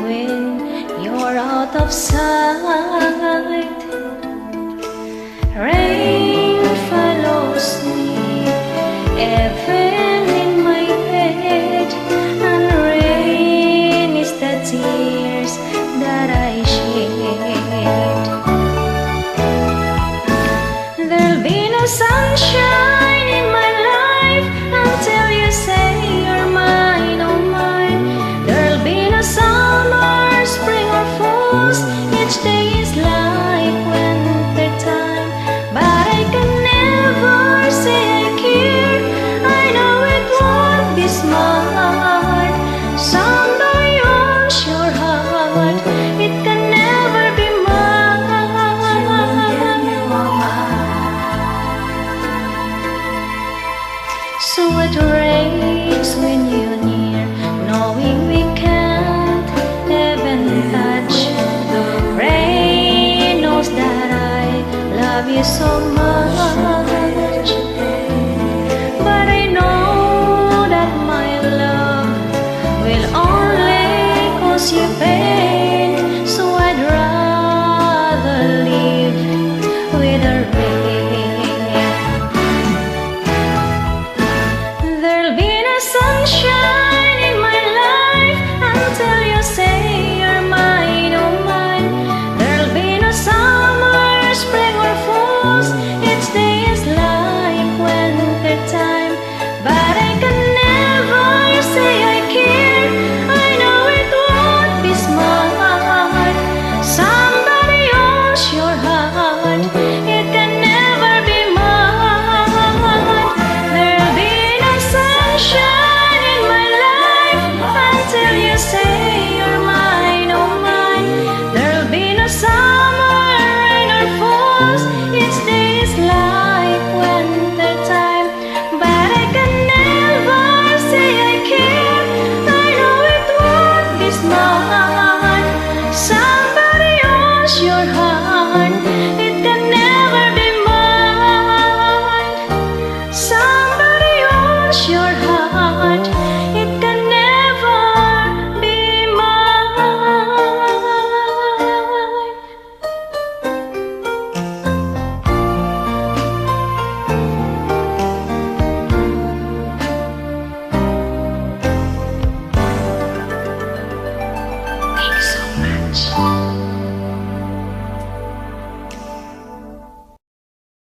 when you're out of sight. Rain follows me even in my bed, and rain is the tears that I shed. There'll be no sunshine in my life until you say you're mine, oh mine. There'll be no summer, spring or falls. Each day is like winter time, but I can never say I care. I know it won't be smart. Somebody owns your heart. It can never be mine. So it rains when you're near, knowing we can't even touch. Rain knows that I love you so much, but I know that my love will only cause you pain. So I'd rather live with the rain. There'll be no sunshine in my life until you say you're mine, oh mine. There'll be no summer, spring or falls. Each day is like winter time, but I can never say I care. I know it won't be smart. Somebody owns your heart. It can never be mine. There'll be no sunshine in my life until you say